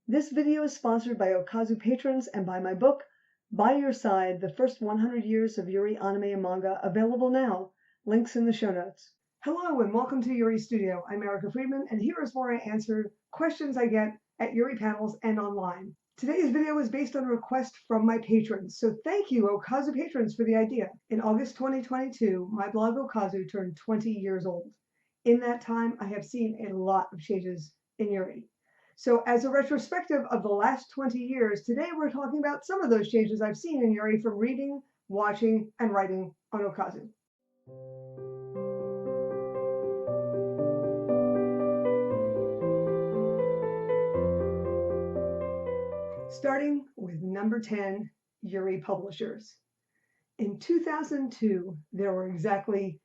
This video is sponsored by Okazu patrons and by my book, By Your Side, The First 100 Years of Yuri Anime and Manga, available now. Links in the show notes. Hello and welcome to Yuri Studio. I'm Erica Friedman, and here is where I answer questions I get at Yuri panels and online. Today's video is based on a request from my patrons, so thank you, Okazu patrons, for the idea. In August 2022, my blog Okazu turned 20 years old. In that time, I have seen a lot of changes in Yuri. So as a retrospective of the last 20 years, today we're talking about some of those changes I've seen in Yuri from reading, watching, and writing on Okazu. Starting with number 10, Yuri Publishers. In 2002, there were exactly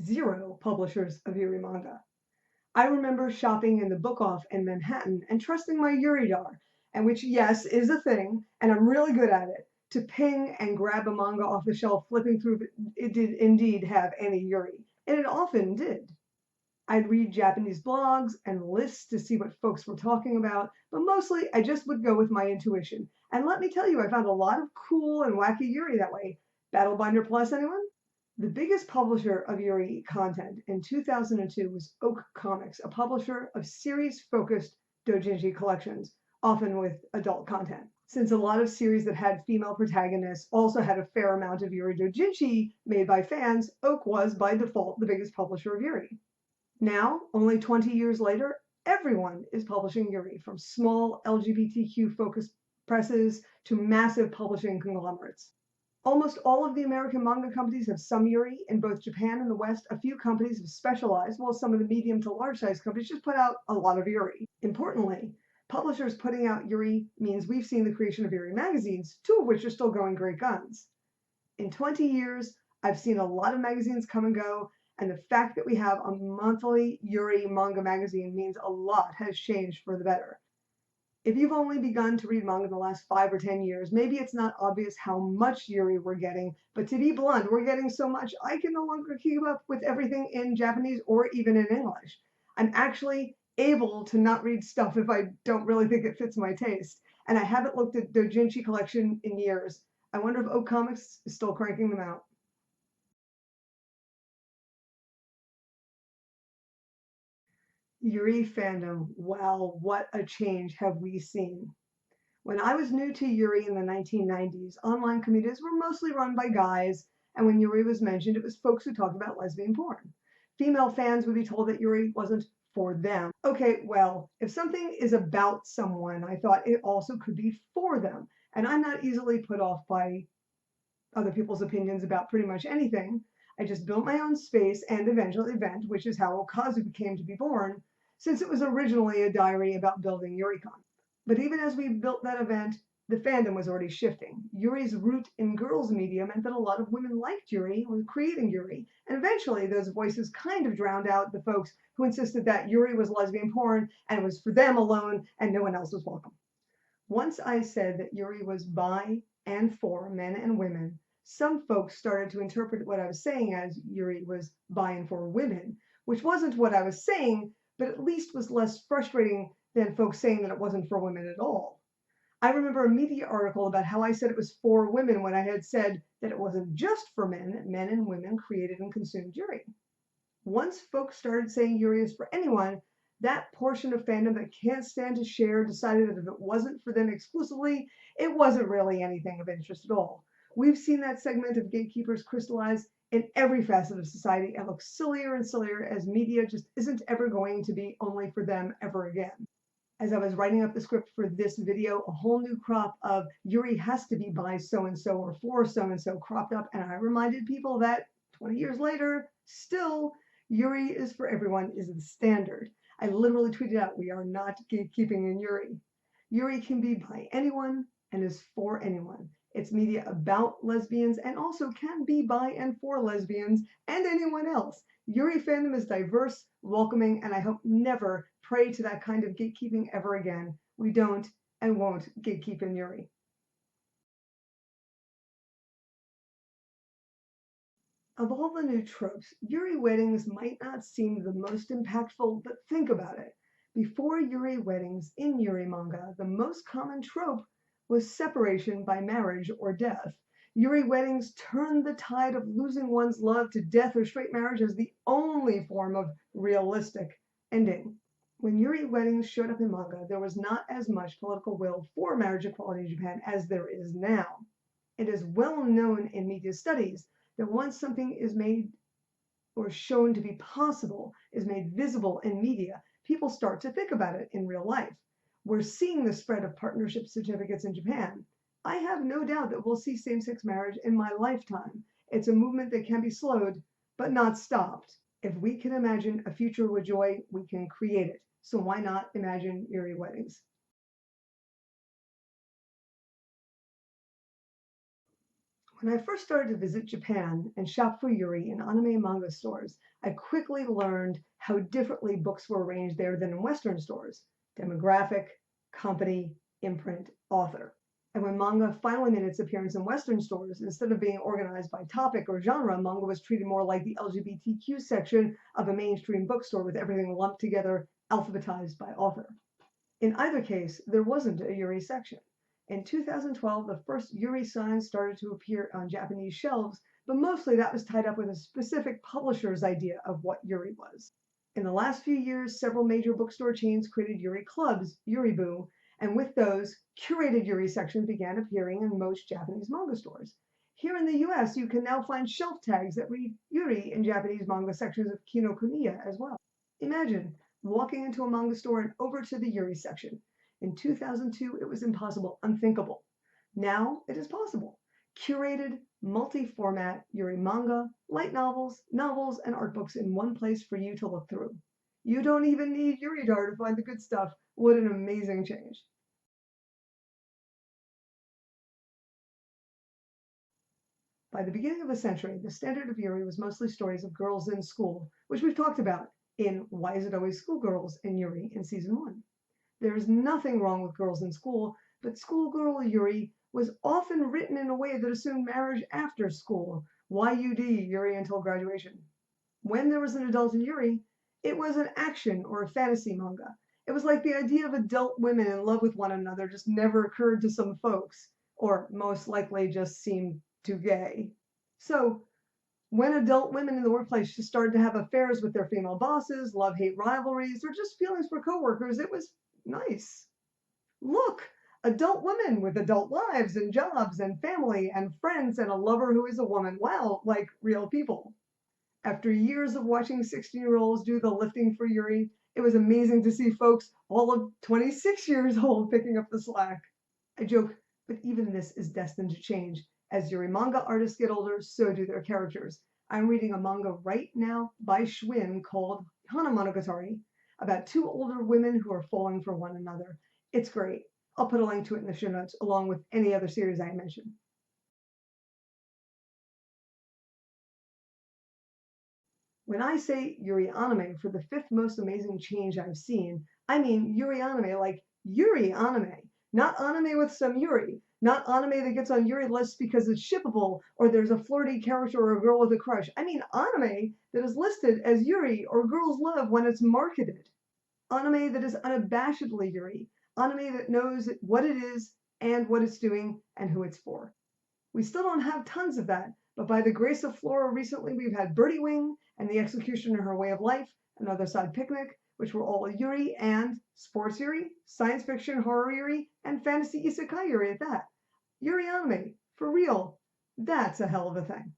0 publishers of Yuri manga. I remember shopping in the Book Off in Manhattan and trusting my Yuridar, and which, yes, is a thing, and I'm really good at it, to ping and grab a manga off the shelf, flipping through if it did indeed have any Yuri, and it often did. I'd read Japanese blogs and lists to see what folks were talking about, but mostly I just would go with my intuition. And let me tell you, I found a lot of cool and wacky Yuri that way. Battlebinder Plus, anyone? The biggest publisher of Yuri content in 2002 was Oak Comics, a publisher of series-focused doujinshi collections, often with adult content. Since a lot of series that had female protagonists also had a fair amount of Yuri doujinshi made by fans, Oak was, by default, the biggest publisher of Yuri. Now, only 20 years later, everyone is publishing Yuri, from small LGBTQ-focused presses to massive publishing conglomerates. Almost all of the American manga companies have some Yuri. In both Japan and the West, a few companies have specialized, while some of the medium to large-sized companies just put out a lot of Yuri. Importantly, publishers putting out Yuri means we've seen the creation of Yuri magazines, 2 of which are still going great guns. In 20 years, I've seen a lot of magazines come and go, and the fact that we have a monthly Yuri manga magazine means a lot has changed for the better. If you've only begun to read manga in the last 5 or 10 years, maybe it's not obvious how much Yuri we're getting, but to be blunt, we're getting so much I can no longer keep up with everything in Japanese or even in English. I'm actually able to not read stuff if I don't really think it fits my taste, and I haven't looked at doujinshi collection in years. I wonder if Oak Comics is still cranking them out. Yuri Fandom. Wow, what a change have we seen. When I was new to Yuri in the 1990s, online communities were mostly run by guys, and when Yuri was mentioned, it was folks who talked about lesbian porn. Female fans would be told that Yuri wasn't for them. Okay, well, if something is about someone, I thought it also could be for them, and I'm not easily put off by other people's opinions about pretty much anything. I just built my own space and eventually event, which is how Okazu came to be born, since it was originally a diary about building YuriCon. But even as we built that event, the fandom was already shifting. Yuri's root in girls' media meant that a lot of women liked Yuri and were creating Yuri, and eventually those voices kind of drowned out the folks who insisted that Yuri was lesbian porn and it was for them alone and no one else was welcome. Once I said that Yuri was by and for men and women, some folks started to interpret what I was saying as Yuri was by and for women, which wasn't what I was saying, but at least was less frustrating than folks saying that it wasn't for women at all. I remember a media article about how I said it was for women when I had said that it wasn't just for men, that men and women created and consumed Yuri. Once folks started saying Yuri is for anyone, that portion of fandom that can't stand to share decided that if it wasn't for them exclusively, it wasn't really anything of interest at all. We've seen that segment of gatekeepers crystallize in every facet of society and look sillier and sillier as media just isn't ever going to be only for them ever again. As I was writing up the script for this video, a whole new crop of Yuri has to be by so-and-so or for so-and-so cropped up, and I reminded people that 20 years later, still, Yuri is for everyone is the standard. I literally tweeted out, we are not gatekeeping in Yuri. Yuri can be by anyone and is for anyone. It's media about lesbians and also can be by and for lesbians and anyone else. Yuri fandom is diverse, welcoming, and I hope never prey to that kind of gatekeeping ever again. We don't and won't gatekeep in Yuri. Of all the new tropes, Yuri Weddings might not seem the most impactful, but think about it. Before Yuri Weddings in Yuri manga, the most common trope was separation by marriage or death. Yuri Weddings turned the tide of losing one's love to death or straight marriage as the only form of realistic ending. When Yuri Weddings showed up in manga, there was not as much political will for marriage equality in Japan as there is now. It is well known in media studies that once something is made or shown to be possible, is made visible in media, people start to think about it in real life. We're seeing the spread of partnership certificates in Japan. I have no doubt that we'll see same-sex marriage in my lifetime. It's a movement that can be slowed, but not stopped. If we can imagine a future with joy, we can create it. So why not imagine Yuri Weddings? When I first started to visit Japan and shop for Yuri in anime and manga stores, I quickly learned how differently books were arranged there than in Western stores. Demographic, company, imprint, author. And when manga finally made its appearance in Western stores, instead of being organized by topic or genre, manga was treated more like the LGBTQ section of a mainstream bookstore with everything lumped together, alphabetized by author. In either case, there wasn't a Yuri section. In 2012, the first Yuri signs started to appear on Japanese shelves, but mostly that was tied up with a specific publisher's idea of what Yuri was. In the last few years, several major bookstore chains created Yuri clubs, Yuribu, and with those, curated Yuri sections began appearing in most Japanese manga stores. Here in the US, you can now find shelf tags that read Yuri in Japanese manga sections of Kinokuniya as well. Imagine walking into a manga store and over to the Yuri section. In 2002, it was impossible, unthinkable. Now it is possible. Curated, multi-format Yuri manga, light novels, and art books in one place for you to look through. You don't even need Yuridar to find the good stuff. What an amazing change. By the beginning of the century, the standard of Yuri was mostly stories of girls in school, which we've talked about in Why Is It Always Schoolgirls in Yuri in Season 1. There is nothing wrong with girls in school, but schoolgirl Yuri was often written in a way that assumed marriage after school, YUD, Yuri until graduation. When there was an adult in Yuri, it was an action or a fantasy manga. It was like the idea of adult women in love with one another just never occurred to some folks, or most likely just seemed too gay. So, when adult women in the workplace just started to have affairs with their female bosses, love-hate rivalries, or just feelings for coworkers, it was nice. Look, adult women with adult lives and jobs and family and friends and a lover who is a woman. Wow, like real people. After years of watching 16-year-olds do the lifting for Yuri, it was amazing to see folks all of 26 years old picking up the slack. I joke, but even this is destined to change. As Yuri manga artists get older, so do their characters. I'm reading a manga right now by Schwinn called Hana Monogatari, about two older women who are falling for one another. It's great. I'll put a link to it in the show notes, along with any other series I mentioned. When I say Yuri Anime for the fifth most amazing change I've seen, I mean Yuri Anime like Yuri Anime, not anime with some Yuri, not anime that gets on Yuri lists because it's shippable or there's a flirty character or a girl with a crush. I mean anime that is listed as Yuri or girls love when it's marketed. Anime that is unabashedly Yuri, anime that knows what it is and what it's doing and who it's for. We still don't have tons of that, but by the grace of Flora recently we've had Birdie Wing and the Execution of Her Way of Life, Another Side Picnic, which were all Yuri and sports Yuri, science fiction horror Yuri, and fantasy isekai Yuri at that. Yuri Anime, for real, that's a hell of a thing.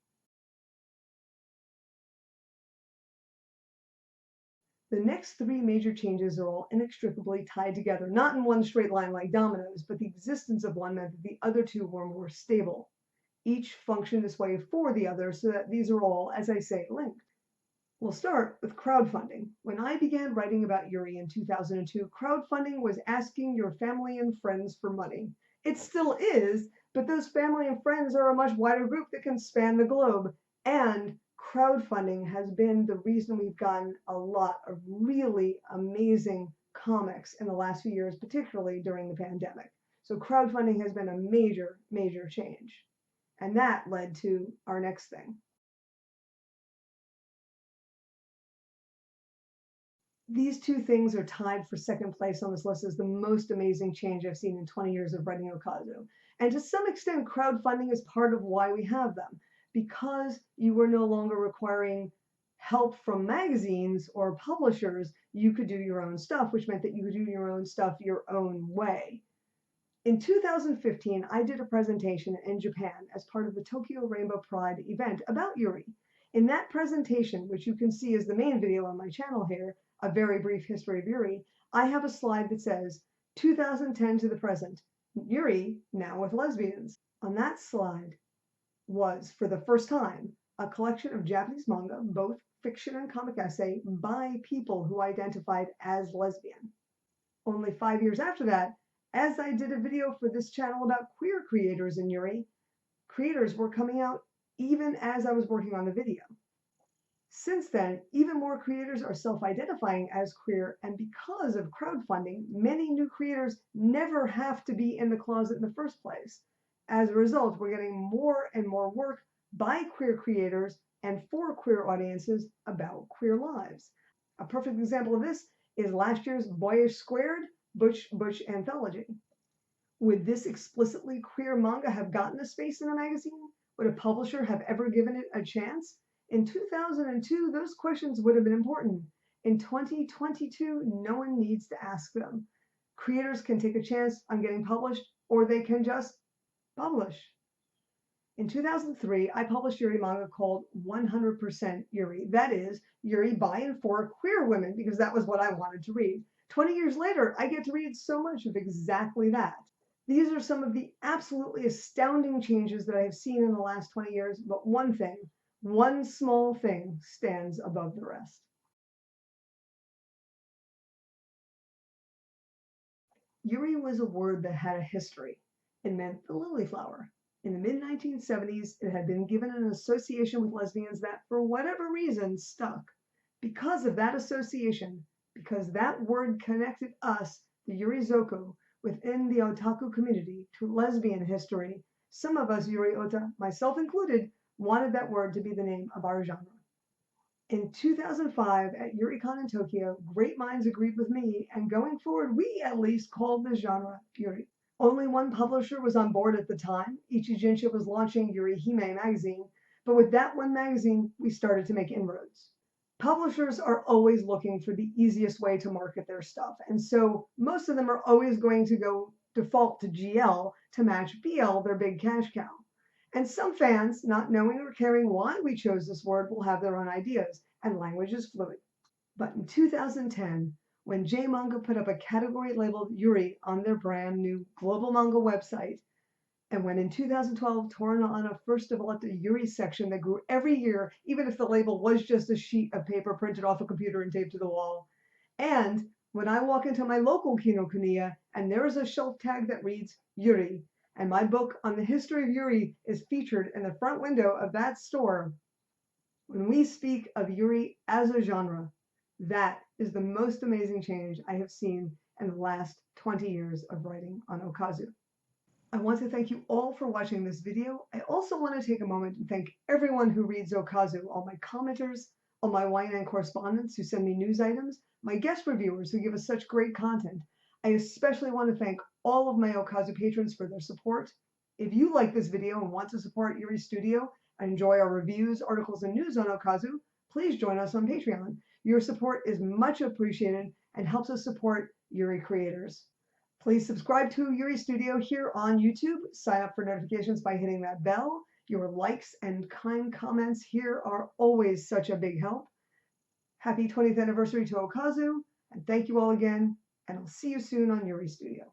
The next three major changes are all inextricably tied together, not in one straight line like dominoes, but the existence of one meant that the other two were more stable. Each functioned this way for the other, so that these are all, as I say, linked. We'll start with crowdfunding. When I began writing about Yuri in 2002, crowdfunding was asking your family and friends for money. It still is, but those family and friends are a much wider group that can span the globe. And crowdfunding has been the reason we've gotten a lot of really amazing comics in the last few years, particularly during the pandemic. So crowdfunding has been a major, major change. And that led to our next thing. These two things are tied for second place on this list as the most amazing change I've seen in 20 years of writing Okazu. And to some extent, crowdfunding is part of why we have them, because you were no longer requiring help from magazines or publishers. You could do your own stuff, which meant that you could do your own stuff your own way. In 2015, I did a presentation in Japan as part of the Tokyo Rainbow Pride event about Yuri. In that presentation, which you can see as the main video on my channel here, A Very Brief History of Yuri, I have a slide that says 2010 to the present, Yuri now with lesbians. On that slide was, for the first time, a collection of Japanese manga, both fiction and comic essay, by people who identified as lesbian. Only 5 years after that, as I did a video for this channel about queer creators in Yuri, creators were coming out even as I was working on the video. Since then, even more creators are self-identifying as queer, and because of crowdfunding, many new creators never have to be in the closet in the first place. As a result, we're getting more and more work by queer creators and for queer audiences about queer lives. A perfect example of this is last year's Boyish² Butch Anthology. Would this explicitly queer manga have gotten a space in a magazine? Would a publisher have ever given it a chance? In 2002, those questions would have been important. In 2022, no one needs to ask them. Creators can take a chance on getting published, or they can just publish. In 2003, I published Yuri manga called 100% Yuri. That is, Yuri by and for queer women, because that was what I wanted to read. 20 years later, I get to read so much of exactly that. These are some of the absolutely astounding changes that I have seen in the last 20 years, but one small thing stands above the rest. Yuri was a word that had a history. It meant the lily flower. In the mid-1970s, it had been given an association with lesbians that, for whatever reason, stuck. Because of that association, because that word connected us, the Yuri Zoku, within the otaku community, to lesbian history, some of us Yuri Ota, myself included, wanted that word to be the name of our genre. In 2005, at YuriCon in Tokyo, great minds agreed with me, and going forward, we at least called the genre Yuri. Only one publisher was on board at the time. Ichijinsha was launching Yuri Hime magazine, but with that one magazine, we started to make inroads. Publishers are always looking for the easiest way to market their stuff, and so most of them are always going to go default to GL to match BL, their big cash cow. And some fans, not knowing or caring why we chose this word, will have their own ideas, and language is fluid. But in 2010, when J-Manga put up a category labeled Yuri on their brand new global manga website, and when in 2012 Toranaana first developed a Yuri section that grew every year, even if the label was just a sheet of paper printed off a computer and taped to the wall, and when I walk into my local Kinokuniya and there is a shelf tag that reads Yuri, and my book on the history of Yuri is featured in the front window of that store, when we speak of Yuri as a genre, that is the most amazing change I have seen in the last 20 years of writing on Okazu. I want to thank you all for watching this video. I also want to take a moment and thank everyone who reads Okazu, all my commenters, all my YNN correspondents who send me news items, my guest reviewers who give us such great content. I especially want to thank all of my Okazu patrons for their support. If you like this video and want to support Yuri Studio and enjoy our reviews, articles, and news on Okazu, please join us on Patreon. Your support is much appreciated and helps us support Yuri creators. Please subscribe to Yuri Studio here on YouTube. Sign up for notifications by hitting that bell. Your likes and kind comments here are always such a big help. Happy 20th anniversary to Okazu, and thank you all again, and I'll see you soon on Yuri Studio.